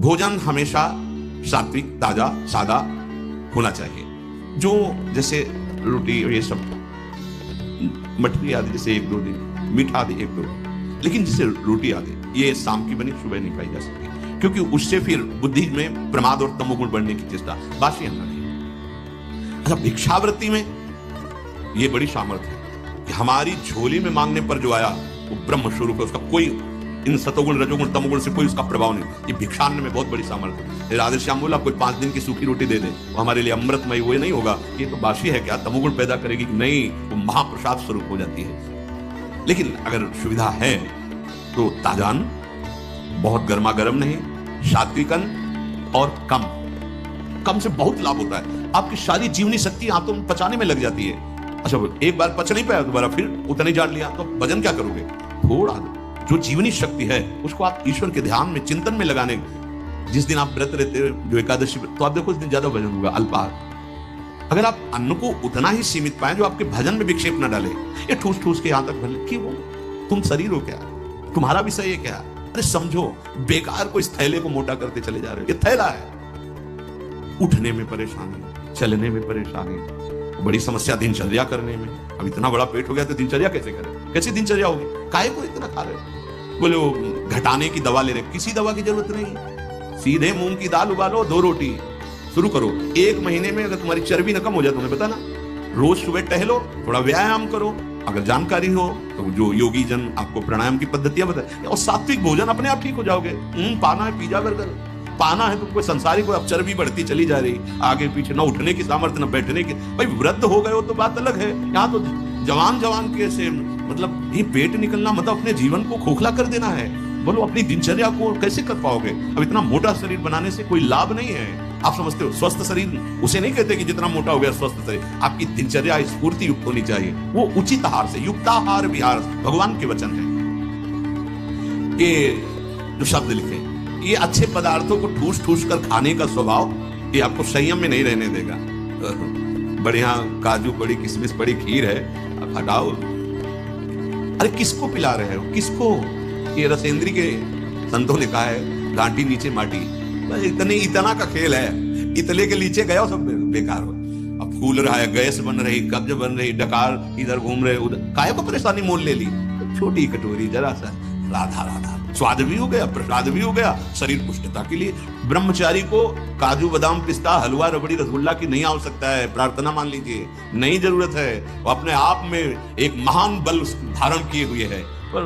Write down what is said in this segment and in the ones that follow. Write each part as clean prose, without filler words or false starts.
भोजन हमेशा सात्विक, ताजा, सादा होना चाहिए। जो जैसे रोटी और ये सब मठरी आदि जैसे 1-2 दिन, मीठा आदि 1-2 दिन, लेकिन जैसे रोटी आदि ये शाम की बनी सुबह नहीं खाई जा सकती, क्योंकि उससे फिर बुद्धि में प्रमाद और तमोगुण बढ़ने की चेष्टा, बासी अन्न नहीं। अच्छा, भिक्षावृत्ति में ये बड़ी सामर्थ्य है कि हमारी झोली में मांगने पर जो आया वो ब्रह्म स्वरूप है, उसका कोई इन सतोगुण, रजोगुण, तमोगुण से कोई उसका प्रभाव नहीं। ये भिक्षान्न में बहुत बड़ी सामर्थ्य है। राधे श्याम बोला कोई 5 दिन की सूखी रोटी दे दे, वो हमारे लिए अमृतमय, वो नहीं होगा ये तो बासी है क्या, तमोगुण पैदा करेगी कि नहीं, वो महाप्रसाद स्वरूप हो जाती है। लेकिन अगर सुविधा है तो ताजान, बहुत गर्मा गर्म नहीं, सात्विकन और कम से बहुत लाभ होता है। आपकी सारी जीवनी शक्ति आंतों में पचाने में लग जाती है। अच्छा, एक बार पच नहीं पाया, दोबारा फिर उतना ही जान लिया तो भजन क्या करोगे? थोड़ा जो जीवनी शक्ति है उसको आप ईश्वर के ध्यान में, चिंतन में लगाने। जिस दिन आप व्रत रहते हो, जो एकादशी, तो आप देखो उस दिन ज्यादा भजन होगा, अल्पाहार। अगर आप अन्न को उतना ही सीमित पाए जो आपके भजन में विक्षेप न डाले, ये ठूस ठूस के यहां तक भले क्यों? तुम शरीर हो क्या? तुम्हारा विषय है क्या? अरे समझो, बेकार को इस थैले को मोटा करते चले जा रहे हो। ये थैला है। उठने में परेशानी, चलने में परेशानी, बड़ी समस्या दिनचर्या करने में। अब इतना बड़ा पेट हो गया तो दिनचर्या कैसे करें? कैसी दिनचर्या होगी? काहे को इतना खा रहे हो? बोले वो घटाने की दवा ले रहे, किसी दवा की जरूरत नहीं। सीधे मूंग की दाल उबालो, 2 रोटी शुरू करो। 1 महीने में अगर तुम्हारी चर्बी न कम हो जाए, तुम्हें पता ना, रोज सुबह टहलो, थोड़ा व्यायाम करो। अगर जानकारी हो तो जो योगी जन आपको प्राणायाम की पद्धतियां बताए, और सात्विक भोजन, अपने आप ठीक हो जाओगे। पाना है पिज्जा बर्गर, पाना है तुमको संसारिक, अब चर्बी बढ़ती चली जा रही, आगे पीछे, न उठने की सामर्थ्य न बैठने की। भाई वृद्ध हो गए हो तो बात अलग है, यहाँ तो जवान कैसे, मतलब ये पेट निकलना मतलब अपने जीवन को खोखला कर देना है। बोलो अपनी दिनचर्या को कैसे कर पाओगे? अब इतना मोटा शरीर बनाने से कोई लाभ नहीं है। आप समझते हो स्वस्थ शरीर उसे नहीं कहते कि जितना मोटा हो गया स्वस्थ शरीर। आपकी दिनचर्या स्फूर्ति युक्त होनी चाहिए, वो उचित आहार से, युक्ताहार विहार, भगवान के वचन है। ये जो शब्द लिखे, ये अच्छे पदार्थों को ठूस ठूस कर खाने का स्वभाव, ये आपको संयम में नहीं रहने देगा। बढ़िया काजू पड़ी, किशमिश पड़ी, खीर है, अब हटाओ। अरे किसको पिला रहे हो? किसको? ये रसेंद्री के संतों ने कहा है, घाटी नीचे माटी। इतना का खेल है, इतने के नीचे गया सब बेकार हो। अब फूल रहा है, गैस बन रही, कब्ज बन रही, डकार इधर घूम रहे, उधर काहे को परेशानी मोल ले ली। छोटी कटोरी जरा सा राधा राधा, स्वाद भी हो गया, प्रसाद भी हो गया, शरीर पुष्टता के लिए। ब्रह्मचारी को काजू बादाम पिस्ता हलवा रबड़ी रसगुल्ला की नहीं आवश्यकता है, प्रार्थना मान लीजिए, नहीं जरूरत है। वो अपने आप में एक महान बल धारण किए हुए है। पर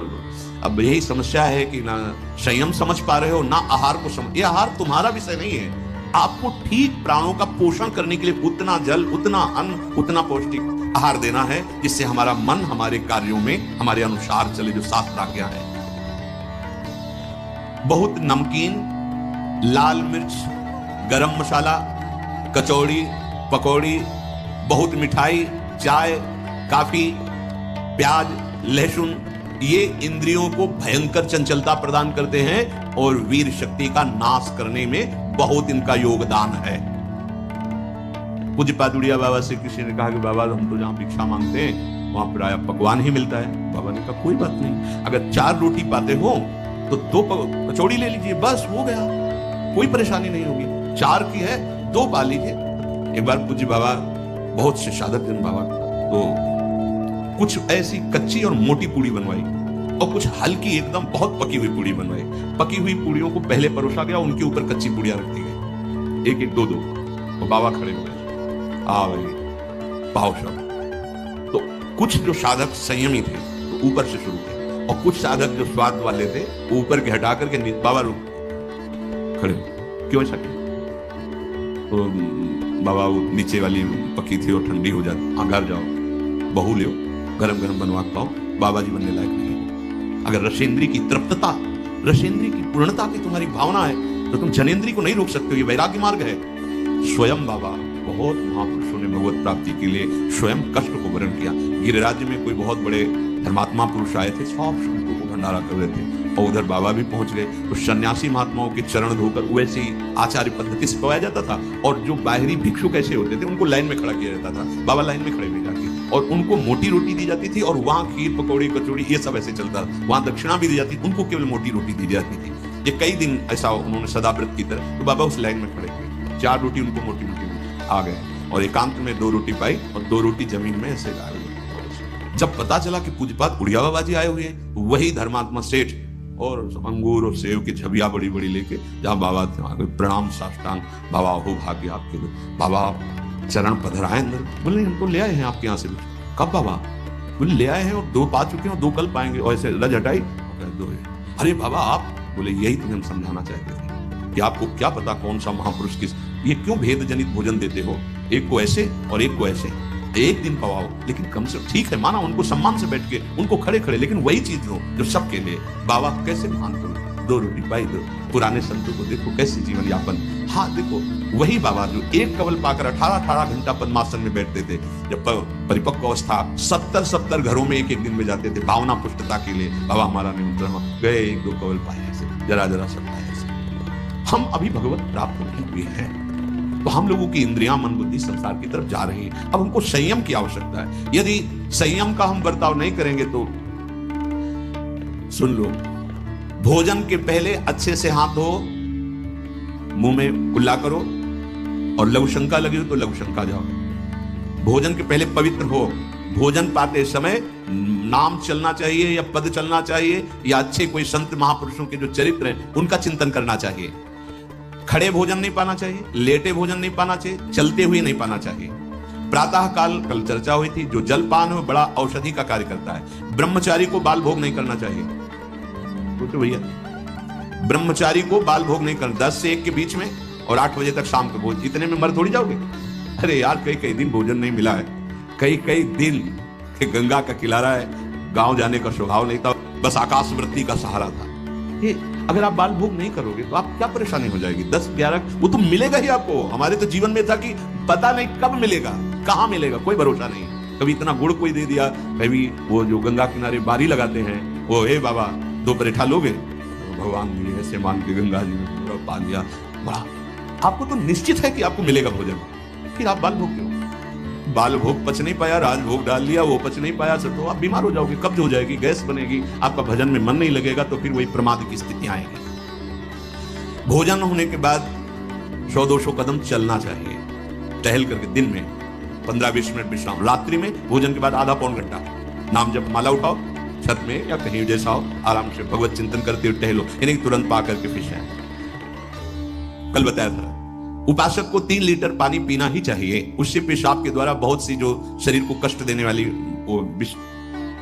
अब यही समस्या है कि ना संयम समझ पा रहे हो, ना आहार को समझ। ये आहार तुम्हारा विषय नहीं है। आपको ठीक प्राणों का पोषण करने के लिए उतना जल, उतना अन्न, उतना पौष्टिक आहार देना है, जिससे हमारा मन हमारे कार्यों में हमारे अनुसार चले, जो शास्त्र आज्ञा है। बहुत नमकीन, लाल मिर्च, गरम मसाला, कचौड़ी, पकौड़ी, बहुत मिठाई, चाय, काफी, प्याज, लहसुन, ये इंद्रियों को भयंकर चंचलता प्रदान करते हैं और वीर शक्ति का नाश करने में बहुत इनका योगदान है। पूज्य पादुड़िया बाबा से किसी ने कहा कि बाबा हम तो जहां भिक्षा मांगते हैं वहां प्राय पकवान ही मिलता है। बाबा ने कहा कोई बात नहीं, अगर 4 रोटी पाते हो तो 2 कचौड़ी ले लीजिए, बस हो गया, कोई परेशानी नहीं होगी। 4 की है 2 पा लीजिए। एक बार पूज्य बाबा, बहुत से साधक जन बाबा, तो कुछ ऐसी कच्ची और मोटी पूड़ी बनवाई और कुछ हल्की एकदम बहुत पकी हुई पूड़ी बनवाई। पकी हुई पूड़ियों को पहले परोसा गया, उनके ऊपर कच्ची पूड़ियां रख दी गई, 1-1, 2-2। और बाबा खड़े हुए, आ भाई पाओ सब। तो कुछ जो साधक संयमी थे तो ऊपर से शुरू किया, और कुछ साधक जो स्वाद वाले थे ऊपर के हटा करके बाबा रुक खड़े। क्यों ऐसा किया? तो बाबा वो नीचे वाली पकी थी और ठंडी हो जाती, घर जाओ बहू ले, गरम गरम बनवा पाओ, बाबा जी बनने लायक नहीं। अगर रसेंद्री की तृप्तता, रसेंद्री की पूर्णता की तुम्हारी भावना है तो तुम जनेंद्री को नहीं रोक सकते हो। ये वैराग्य मार्ग है। स्वयं बाबा, बहुत महापुरुषों ने भगवत प्राप्ति के लिए स्वयं कष्ट को वर्ण किया। गिरिराज्य में कोई बहुत बड़े धर्मात्मा पुरुष आए थे, सब संतों को भंडारा कर रहे थे, और उधर बाबा भी पहुंच गए। तो सन्यासी महात्माओं के चरण धोकर वैसे ही आचार्य पद्धति से पवाया जाता था। और जो बाहरी भिक्षु कैसे होते थे उनको लाइन में खड़ा किया जाता था, बाबा लाइन में खड़े हुए जाके, और उनको मोटी रोटी दी जाती थी, और वहां खीर पकौड़ी कचौड़ी ये सब ऐसे चलता था। वहां दक्षिणा भी दी जाती, उनको केवल मोटी रोटी दी जाती थी। ये कई दिन ऐसा उन्होंने सदाव्रत की तरह, तो बाबा उस लाइन में खड़े हुए, 4 रोटी उनको मोटी मोटी आ गए और एकांत में 2 रोटी पाई और 2 रोटी जमीन में ऐसे डाल दी। जब पता चला कि पूज्यपाद उड़िया बाबा जी आए हुए हैं, वही धर्मात्मा सेठ और अंगूर और सेव की छबिया बड़ी बड़ी लेके जहाँ बाबा थे, प्रणाम साष्टांग, बाबा हो भाग्य आपके, बाबा चरण पधराए अंदर। बोले हमको ले आए हैं आपके यहाँ से। कब बाबा? बोले ले आए हैं और 2 पा चुके हैं और 2 कल पाएंगे। और ऐसे रज हटाई, 2 है। अरे बाबा आप? बोले यही तुम्हें हम समझाना चाहते थे कि आपको क्या पता कौन सा महापुरुष किस, ये क्यों भेद जनित भोजन देते हो, एक को ऐसे और एक को ऐसे, एक दिन पवाओ, लेकिन कम से ठीक है माना उनको सम्मान से बैठ के उनको खड़े खड़े, लेकिन वही चीज दो जो सबके लिए। बाबा कैसे महान करो, 2 रोटी पाई 2। पुराने संतों को देखो कैसे जीवन यापन। हाँ देखो वही बाबा जो एक कवल पाकर 18 घंटा पद्मासन में बैठते थे, जब परिपक्व अवस्था 70 घरों में एक दिन में जाते थे भावना पुष्टता के लिए। बाबा हमारा निमंत्रण गए, 1-2 कवल पाए ऐसे, जरा सब पाए ऐसे। हम अभी भगवत प्राप्त नहीं हुए हैं, तो हम लोगों की इंद्रियां मन बुद्धि संसार की तरफ जा रही है। अब हमको संयम की आवश्यकता है। यदि संयम का हम बर्ताव नहीं करेंगे तो सुन लो, भोजन के पहले अच्छे से हाथ धो, मुंह में कुल्ला करो, और लघु शंका लगी हो तो लघु शंका जाओ। भोजन के पहले पवित्र हो। भोजन पाते समय नाम चलना चाहिए या पद चलना चाहिए, या अच्छे कोई संत महापुरुषों के जो चरित्र हैं उनका चिंतन करना चाहिए। खड़े भोजन नहीं पाना चाहिए, लेटे भोजन नहीं पाना चाहिए, चलते हुए नहीं पाना चाहिए। प्रातः काल कल चर्चा हुई थी, जो जलपान है बड़ा औषधि का कार्य करता है। ब्रह्मचारी को बाल भोग नहीं करना चाहिए। तो भैया ब्रह्मचारी को बाल भोग नहीं करना, 10 से 1 के बीच में और 8 बजे तक शाम का भोजन, इतने में मर थोड़ी जाओगे। अरे यार कई दिन भोजन नहीं मिला है, कई दिन गंगा का किनारा है, गांव जाने का स्वभाव नहीं था, बस आकाश वृत्ति का सहारा था। ये अगर आप बाल भोग नहीं करोगे तो आप क्या परेशानी हो जाएगी। 10-11 वो तो मिलेगा ही आपको। हमारे तो जीवन में था कि पता नहीं कब मिलेगा, कहां मिलेगा, कोई भरोसा नहीं। कभी इतना गुड़ कोई दे दिया, कभी वो जो गंगा किनारे बारी लगाते हैं, वो हे बाबा 2 परेठा लोगे, भगवान जी ऐसे मान के गंगा जी में पूरा पा लिया, बड़ा आपको तो निश्चित है कि आपको मिलेगा भोजन, फिर आप बाल भोग क्यों? बाल भोग पच नहीं पाया, राज भोग डाल लिया, वो पच नहीं पाया, तो आप बीमार हो जाओगे, कब्ज हो जाएगी, गैस बनेगी, आपका भजन में मन नहीं लगेगा, तो फिर वही प्रमाद की स्थिति आएगी। भोजन होने के बाद 100-200 कदम चलना चाहिए, टहल करके दिन में 15-20 मिनट विश्राम। रात्रि में भोजन के बाद आधा-पौन घंटा नाम जप माला उठाओ, छत में या कहीं जैसा हो, आराम से भगवत चिंतन करते हुए टहलो, यानी तुरंत पा करके फिर जाए। कल बताया था उपासक को 3 लीटर पानी पीना ही चाहिए, उससे पेशाब के द्वारा बहुत सी जो शरीर को कष्ट देने वाली वो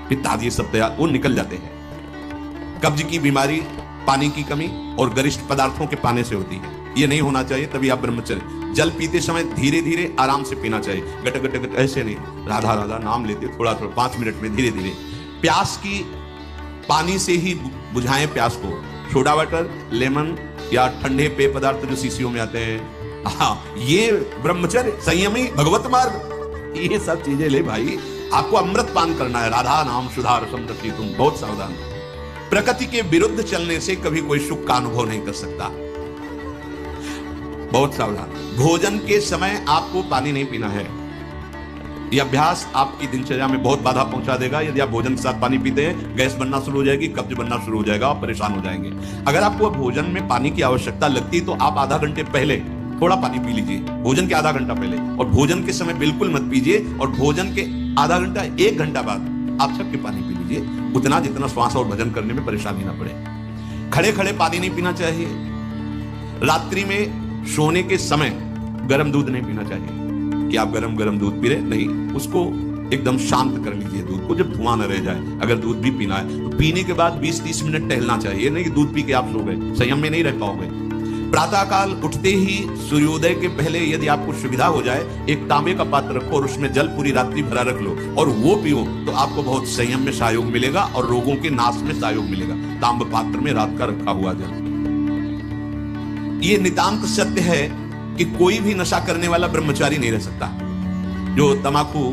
पित्त आदि सब तैयार वो निकल जाते हैं। कब्ज की बीमारी पानी की कमी और गरिष्ठ पदार्थों के पाने से होती है, ये नहीं होना चाहिए। तभी आप ब्रह्मचर्य, जल पीते समय धीरे धीरे आराम से पीना चाहिए, गट गट गट ऐसे नहीं, राधा राधा नाम लेते थोड़ा थोड़ा 5 मिनट में धीरे धीरे। प्यास की पानी से ही बुझाएं प्यास को, सोडा वाटर, लेमन या ठंडे पेय पदार्थ जो शीशियों में आते हैं, हाँ ये ब्रह्मचर्य, संयमी, भगवत मार्ग, ये सब चीजें ले भाई। आपको अमृत पान करना है, राधा नाम सुधा रसम रसी, तुम बहुत सावधान। प्रकृति के विरुद्ध चलने से कभी कोई सुख का अनुभव नहीं कर सकता, बहुत सावधान। भोजन के समय आपको पानी नहीं पीना है, यह अभ्यास आपकी दिनचर्या में बहुत बाधा पहुंचा देगा। यदि आप भोजन के साथ पानी पीते हैं, गैस बनना शुरू हो जाएगी, कब्ज बनना शुरू हो जाएगा, आप परेशान हो जाएंगे। अगर आपको भोजन में पानी की आवश्यकता लगती तो आप आधा घंटे पहले थोड़ा पानी पी लीजिए, भोजन के आधा घंटा पहले, और भोजन के समय बिल्कुल मत पीजिए, और भोजन के आधा घंटा 1 घंटा बाद आप छक के पानी पी लीजिए, उतना जितना श्वास और भजन करने में परेशानी ना पड़े। खड़े खड़े पानी नहीं पीना चाहिए। रात्रि में सोने के समय गर्म दूध नहीं पीना चाहिए कि आप गरम गरम दूध पी रहे, नहीं, उसको एकदम शांत कर लीजिए दूध को, जब धुआं न रह जाए। अगर दूध भी पीना है तो पीने के बाद 20-30 मिनट टहलना चाहिए, नहीं कि दूध पी के आप सो गए, संयम में नहीं रह पाओगे। प्रातः काल उठते ही सूर्योदय के पहले यदि आपको सुविधा हो जाए, एक तांबे का पात्र रखो और उसमें जल पूरी रात्रि भरा रख लो और वो पियो, तो आपको बहुत संयम में सहयोग मिलेगा और रोगों के नाश में सहयोग मिलेगा। तांब पात्र में रात का रखा हुआ जल। ये नितांत सत्य है कि कोई भी नशा करने वाला ब्रह्मचारी नहीं रह सकता। जो तमाकू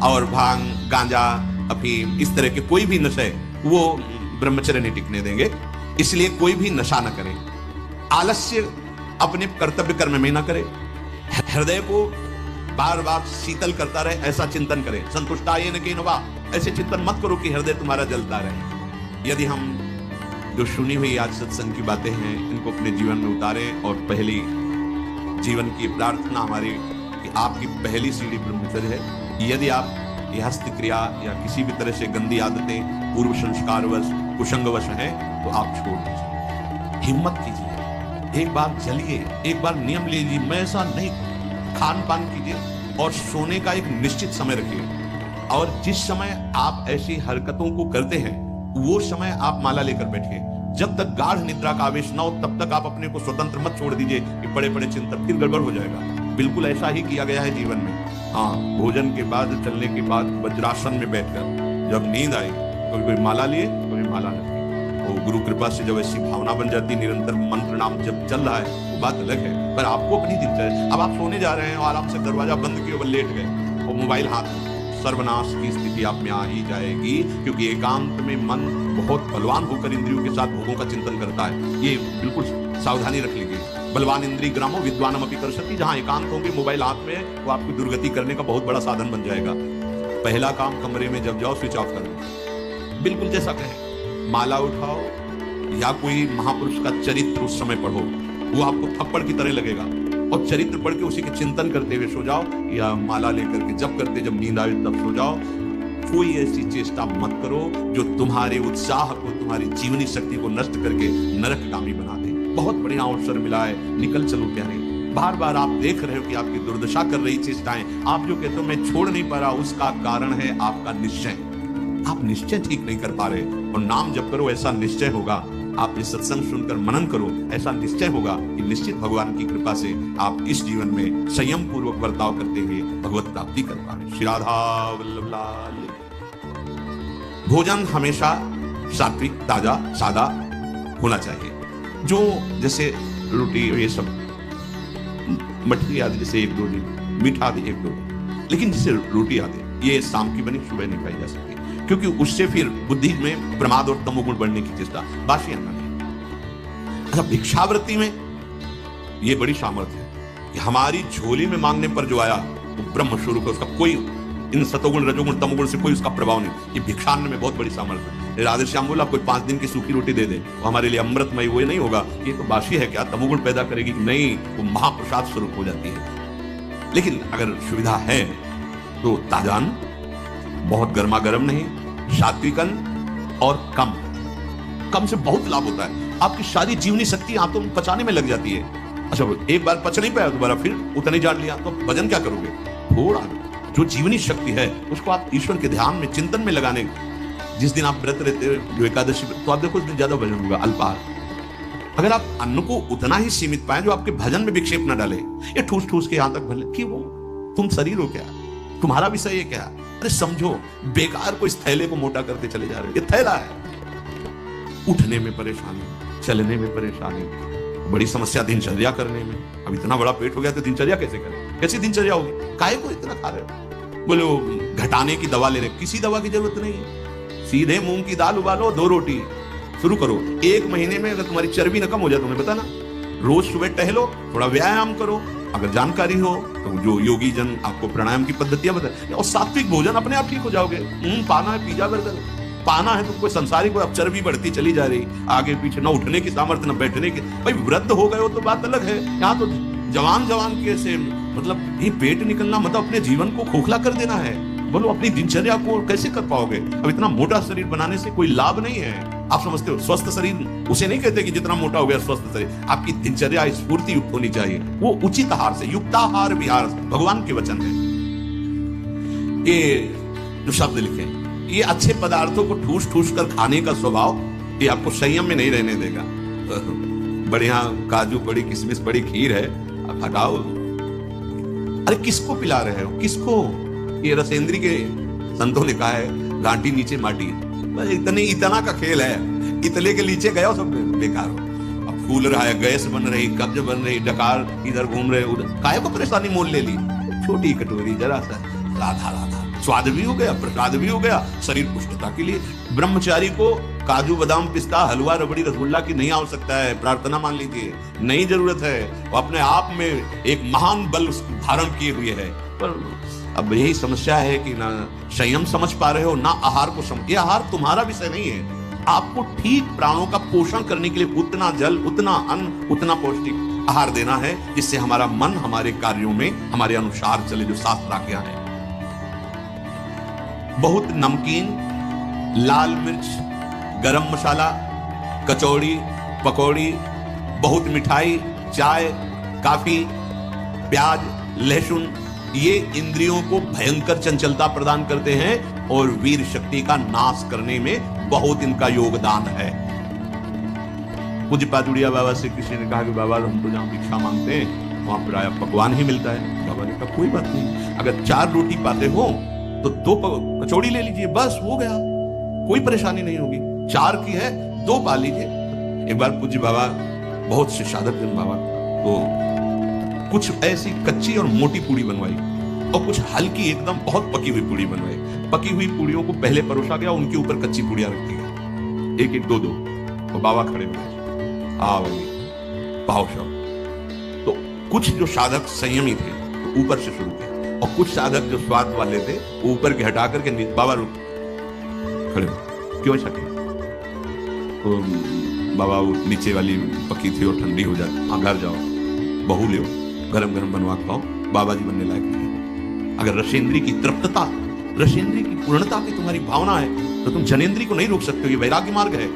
और भांग, गांजा, अफीम, इस तरह के कोई भी नशे, वो ब्रह्मचर्य नहीं टिकने देंगे। इसलिए कोई भी नशा न करे, आलस्य अपने कर्तव्य कर्म में न करे, हृदय को बार बार शीतल करता रहे, ऐसा चिंतन करे। संतुष्टायेन केन वा, ऐसे चिंतन मत करो कि हृदय तुम्हारा जलता रहे। यदि हम जो सुनी हुई आज सत्संग की बातें हैं इनको अपने जीवन में उतारें। और पहली जीवन की प्रार्थना हमारी कि आपकी पहली सीढ़ी ब्रह्मचर्य है। यदि आप ये हस्त क्रिया या किसी भी तरह से गंदी आदतें पूर्व संस्कारवश कुसंगवश हैं तो आप छोड़ दीजिए, हिम्मत कीजिए, एक बार चलिए, एक बार नियम ले लीजिए। मैं ऐसा नहीं, खान पान कीजिए और सोने का एक निश्चित समय रखिए। और जिस समय आप ऐसी हरकतों को करते हैं वो समय आप माला लेकर बैठिए। जब तक गाढ़ निद्रा का आवेश ना हो तब तक आप अपने को स्वतंत्र मत छोड़ दीजिए कि बड़े बड़े चिंतन, फिर गड़बड़ हो जाएगा। बिल्कुल ऐसा ही किया गया है जीवन में। हाँ, भोजन के बाद, चलने के बाद वज्रासन में बैठकर जब नींद आई तो कोई माला लिए, कोई माला नहीं। वो गुरु कृपा से जब ऐसी भावना बन जाती, निरंतर मंत्र नाम जब चल रहा है वो बात अलग है। पर आपको अपनी दिनचर्या, अब आप सोने जा रहे हैं और आराम से दरवाजा बंद किए और लेट गए और मोबाइल हाथ में, सर्वनाश की स्थिति आप में आ ही जाएगी। क्योंकि एकांत में मन बहुत बलवान होकर इंद्रियों के साथ भोगों का चिंतन करता है। ये बिल्कुल सावधानी रख लीजिए। बलवान इंद्रिय ग्रामो विद्वानम अपि करसति, जहां एकांत होंगे, मोबाइल हाथ में, वो आपकी दुर्गति करने का बहुत बड़ा साधन बन जाएगा। पहला काम, कमरे में जब जाओ स्विच ऑफ कर दो। बिल्कुल जैसा कहें, माला उठाओ या कोई महापुरुष का चरित्र उस समय पढ़ो, वो आपको थप्पड़ की तरह लगेगा। और चरित्र पढ़ के उसी के चिंतन करते हुए सो जाओ, या माला लेकर के जब करते जब नींद आए तब सो जाओ। कोई ऐसी चेष्टा मत करो जो तुम्हारे उत्साह को, तुम्हारी जीवनी शक्ति को नष्ट करके नरकगामी बना दे। बहुत बढ़िया अवसर मिला है, निकल चलो प्यारे। बार बार आप देख रहे हो कि आपकी दुर्दशा कर रही चेष्टाएं, आप जो कहते हो मैं छोड़ नहीं पा रहा, उसका कारण है आपका निश्चय। आप निश्चय ठीक नहीं कर पा रहे। और नाम जप करो, ऐसा निश्चय होगा। आप ये सत्संग सुनकर मनन करो, ऐसा निश्चय होगा कि निश्चित भगवान की कृपा से आप इस जीवन में संयम पूर्वक बर्ताव करते हुए भगवत प्राप्ति कर पाए। श्री राधा वल्लभ लाल। भोजन हमेशा सात्विक, ताजा, सादा होना चाहिए। जो जैसे रोटी ये सब मठरी आदि जैसे 1-2 दिन, मीठा आदि 1-2 दिन, लेकिन जैसे रोटी आदि ये शाम की बनी, सुबह नहीं खाई जा सकती, क्योंकि उससे फिर बुद्धि में प्रमाद और तमोगुण बढ़ने की चेष्टा। बासी अन्न नहीं। अच्छा, भिक्षावृत्ति में ये बड़ी सामर्थ्य है कि हमारी झोली में मांगने पर जो आया वो ब्रह्म स्वरूप है, उसका कोई इन सतोगुण, रजोगुण, तमोगुण से कोई उसका प्रभाव नहीं। ये भिक्षान्न में बहुत बड़ी सामर्थ्य है। राधे श्याम बोला कोई 5 दिन की सूखी रोटी दे दे, वो हमारे लिए अमृतमय, वो नहीं होगा ये तो बासी है क्या, तमोगुण पैदा करेगी? नहीं, वो महाप्रसाद स्वरूप हो जाती है। लेकिन अगर सुविधा है तो ताजा अन्न, बहुत गर्मा गर्म नहीं, सात्विक अन्न और कम से बहुत लाभ होता है। आपकी सारी जीवनी शक्ति आंतों में पचाने में लग जाती है। अच्छा, एक बार पच नहीं पाया, दोबारा फिर उतना ही जान लिया तो वजन क्या करोगे? थोड़ा जो जीवनी शक्ति है उसको आप ईश्वर के ध्यान में, चिंतन में लगाने। जिस दिन आप व्रत रहते हो, जो एकादशी, तो आप देखो उस दिन ज्यादा वजन होगा, अल्पाहार। अगर आप अन्न को उतना ही सीमित पाए जो आपके भजन में विक्षेप न डाले, ये ठूस ठूस के यहां तक भले कि वो तुम शरीर हो क्या, तुम्हारा विषय है क्या? अरे समझो, बेकार को इस थैले को मोटा करते चले जा रहे हो। ये थैला है। उठने में परेशानी, चलने में परेशानी, बड़ी समस्या दिनचर्या करने में। अब इतना बड़ा पेट हो गया तो दिनचर्या कैसे करें? कैसी दिनचर्या होगी? काहे को इतना खा रहे हो? बोले वो घटाने की दवा ले रहे, किसी दवा की जरूरत नहीं है। सीधे मूंग की दाल उबालो, 2 रोटी शुरू करो। 1 महीने में अगर तुम्हारी चर्बी न कम हो जाए, तुम्हें पता ना, रोज सुबह टहलो, थोड़ा व्यायाम करो। अगर जानकारी हो तो जो योगी जन आपको प्राणायाम की पद्धतियां बताए, और सात्विक भोजन, अपने आप ठीक हो जाओगे। पाना है पिज्जा बर्गर, पाना है तुमको संसारिक, अब चर्बी बढ़ती चली जा रही, आगे पीछे, न उठने की सामर्थ्य न बैठने की। भाई वृद्ध हो गए हो तो बात अलग है, यहाँ तो जवान कैसे, मतलब ये पेट निकलना मतलब अपने जीवन को खोखला कर देना है। बोलो अपनी दिनचर्या को कैसे कर पाओगे? अब इतना मोटा शरीर बनाने से कोई लाभ नहीं है। आप समझते हो स्वस्थ शरीर उसे नहीं कहते कि जितना मोटा हो गया स्वस्थ शरीर। आपकी दिनचर्या स्फूर्ति युक्त होनी चाहिए, वो उचित आहार से, युक्ताहार विहार, भगवान के वचन है। ये जो शब्द लिखे, ये अच्छे पदार्थों को ठूस ठूस कर खाने का स्वभाव, ये आपको संयम में नहीं रहने देगा। बढ़िया काजू पड़ी, किशमिश पड़ी, खीर है, आप हटाओ। अरे किसको पिला रहे हो? किसको? ये रसेंद्री के संतों ने कहा है, गांठी नीचे माटी। इतना का खेल है, इतले के नीचे गया सब बेकार हो। अब फूल रहा है, गैस बन रही, कब्ज बन रही, डकार इधर घूम रहे, उधर काहे को परेशानी मोल ले ली? छोटी कटोरी जरा सा, राधा राधा, स्वाद भी हो गया, प्रसाद भी हो गया, शरीर पुष्टता के लिए। ब्रह्मचारी को काजू बादाम पिस्ता हलवा रबड़ी रसगुल्ला की नहीं आवश्यकता है, प्रार्थना मान लीजिए, नहीं जरूरत है। वो अपने आप में एक महान बल धारण किए हुए है। पर अब यही समस्या है कि ना संयम समझ पा रहे हो, ना आहार को समझ। ये आहार तुम्हारा विषय नहीं है, आपको ठीक प्राणों का पोषण करने के लिए उतना जल, उतना अन्न, उतना पौष्टिक आहार देना है जिससे हमारा मन हमारे कार्यों में हमारे अनुसार चले, जो शास्त्र आज्ञा है। बहुत नमकीन, लाल मिर्च, गरम मसाला, कचौड़ी, पकौड़ी, बहुत मिठाई, चाय, काफी, प्याज, लहसुन, ये इंद्रियों को भयंकर चंचलता प्रदान करते हैं और वीर शक्ति का नाश करने में बहुत इनका योगदान है। पूज्य पातुड़िया बाबा से किसी ने कहा कि बाबा हम तो जहां भिक्षा मांगते हैं वहां प्राय पकवान ही मिलता है। बाबा ने कहा कोई बात नहीं, अगर 4 रोटी पाते हो तो 2 कचौड़ी ले लीजिए, बस हो गया, कोई परेशानी नहीं होगी। 4 की है 2 पा लीजिए। एक बार पूज्य बाबा बहुत से साधक जन बाबा तो कुछ ऐसी कच्ची और मोटी पूड़ी बनवाई और कुछ हल्की एकदम बहुत पकी हुई पूड़ी बनवाई। पकी हुई पूड़ियों को पहले परोसा गया, उनके ऊपर कच्ची पूड़ियां रखी गई, एक एक 2-2, और बाबा खड़े हुए, आओ पाओ शव। तो कुछ जो साधक संयमी थे तो ऊपर से शुरू किया, और कुछ साधक जो स्वाद वाले थे ऊपर के हटा करके बाबा रुक खड़े हो, क्यों ऐसा किया? तो बाबा वो नीचे वाली पकी थी और ठंडी हो जाती, हाँ घर जाओ, बहू ले गरम गरम बनवा खाओ, बाबा जी बनने लायक नहीं। अगर रसेंद्री की तृप्तता, रसेंद्री की पूर्णता की तुम्हारी भावना है तो तुम जनेंद्री को नहीं रोक सकते हो, ये वैराग्य मार्ग है।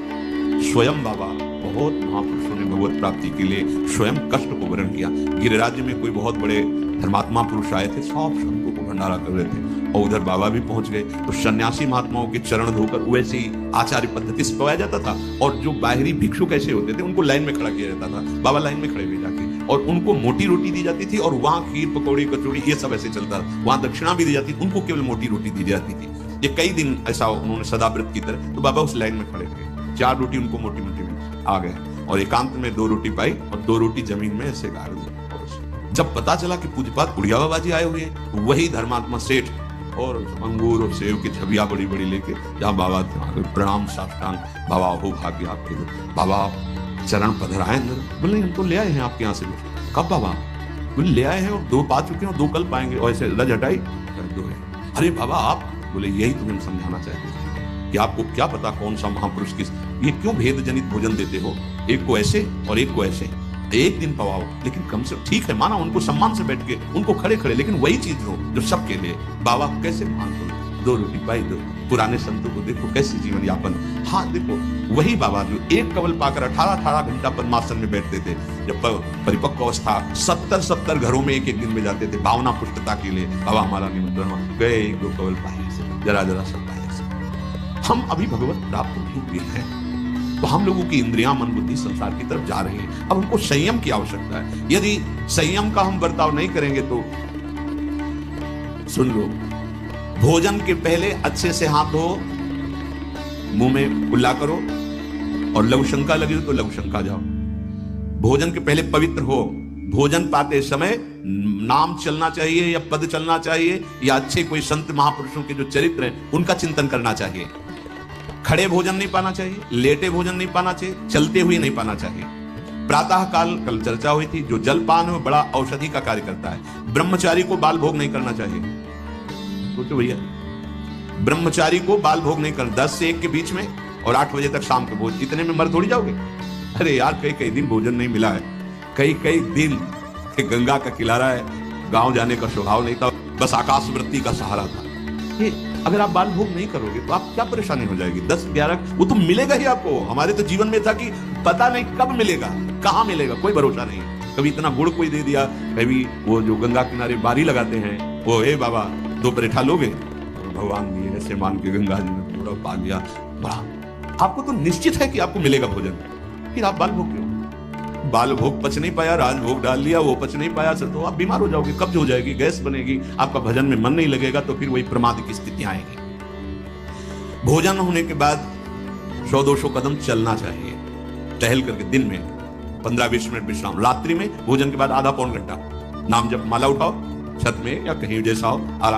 स्वयं बाबा बहुत महापुरुषों ने भगवत प्राप्ति के लिए स्वयं कष्ट को वर्ण किया। गिरिराज में कोई बहुत बड़े धर्मात्मा पुरुष आए थे, सब संतों को भंडारा कर रहे थे, और उधर बाबा भी पहुंच गए। तो सन्यासी महात्माओं के चरण धोकर वैसे ही आचार्य पद्धति से पवाया जाता था, और जो बाहरी भिक्षु कैसे होते थे उनको लाइन में खड़ा किया जाता था। बाबा लाइन में खड़े हुए जाके, और उनको मोटी रोटी दी जाती थी, और वहां खीर पकौड़ी कचौड़ी ये सब ऐसे चलता था। वहां दक्षिणा भी दी जाती, उनको केवल मोटी रोटी दी जाती थी। ये कई दिन ऐसा उन्होंने सदाव्रत की तरह, तो बाबा उस लाइन में खड़े थे, 4 रोटी उनको मोटी मोटी आ गए, और एकांत में 2 रोटी पाई और 2 रोटी जमीन में ऐसे गाड़ दी। जब पता चला कि पूज्यपाद बुढ़िया बाबा जी आए हुए हैं, तो वही धर्मात्मा सेठ और अंगूर और सेव की छबिया बड़ी बड़ी लेके जहाँ बाबा थे प्रणाम साष्टांग, बाबा हो भाग्य आपके, बाबा चरण पधराए अंदर। बोले हम तो ले आए हैं आपके यहाँ से। कब बाबा? बोले ले आए हैं और 2 पा चुके हैं और 2 कल पाएंगे, और ऐसे रज हटाई 2 है। अरे बाबा आप? बोले यही तुम्हें समझाना चाहते थे कि आपको क्या पता कौन सा महापुरुष किस, ये क्यों भेद जनित भोजन देते हो, एक को ऐसे और एक को ऐसे। एक दिन पवाओ, लेकिन कम से ठीक है माना उनको सम्मान से बैठ के, उनको खड़े खड़े, लेकिन वही चीज हो जो सबके लिए। बाबा कैसे मान दो, 2 रोटी पाई 2। पुराने संतों को देखो कैसे जीवन यापन। हाँ देखो वही बाबा जो एक कवल पाकर 18 घंटा पद्मासन में बैठते थे, जब परिपक्व अवस्था 70 घरों में एक दिन में जाते थे भावना पुष्टता के लिए। बाबा हमारा निमंत्रण गए, 1-2 कवल पाए से, जरा सब पाए से। हम अभी भगवत प्राप्त नहीं हुए हैं, तो हम लोगों की इंद्रियां मन बुद्धि संसार की तरफ जा रही है। अब हमको संयम की आवश्यकता है। यदि संयम का हम बर्ताव नहीं करेंगे तो सुन लो, भोजन के पहले अच्छे से हाथ धो, मुंह में कुल्ला करो, और लघु शंका लगे तो लघु शंका जाओ। भोजन के पहले पवित्र हो। भोजन पाते समय नाम चलना चाहिए या पद चलना चाहिए, या अच्छे कोई संत महापुरुषों के जो चरित्र हैं उनका चिंतन करना चाहिए। खड़े भोजन नहीं पाना चाहिए, लेटे भोजन नहीं पाना चाहिए, चलते हुए नहीं पाना चाहिए। प्रातः काल कल चर्चा हुई थी, जो जलपान है बड़ा औषधि का कार्य करता है। ब्रह्मचारी को बाल भोग नहीं करना चाहिए। सोचो भैया, ब्रह्मचारी को बाल भोग नहीं करना, 10 से 1 के बीच में, और 8 बजे तक शाम के भोज। इतने में मर थोड़ी जाओगे। अरे यार कई दिन भोजन नहीं मिला है, कई दिन गंगा का किनारा है, गांव जाने का स्वभाव नहीं था, बस आकाश वृत्ति का सहारा था। ये अगर आप बाल भोग नहीं करोगे तो आप क्या परेशानी हो जाएगी। 10-11 वो तो मिलेगा ही आपको। हमारे तो जीवन में था कि पता नहीं कब मिलेगा, कहां मिलेगा, कोई भरोसा नहीं। कभी इतना गुड़ कोई दे दिया, कभी वो जो गंगा किनारे बारी लगाते हैं वो, हे बाबा 2 परेठा लोगे, भगवान दिए ऐसे मान के गंगा जी ने पूरा पा लिया। बड़ा आपको तो निश्चित है कि आपको मिलेगा भोजन, फिर आप बाल भोग क्यों? बाल भोग पच नहीं पाया, राज भोग डाल लिया, वो पच नहीं पाया सर, तो आप बीमार हो जाओगे, कब्ज हो जाएगी, गैस बनेगी, आपका भजन में मन नहीं लगेगा, तो फिर वही प्रमाद की स्थितियां आएगी। भोजन होने के बाद 100-200 कदम चलना चाहिए, टहल करके दिन में 15-20 मिनट विश्राम। रात्रि में भोजन के बाद आधा पौन घंटा नाम जप माला उठाओ, छत में या कहीं जैसा हो आराम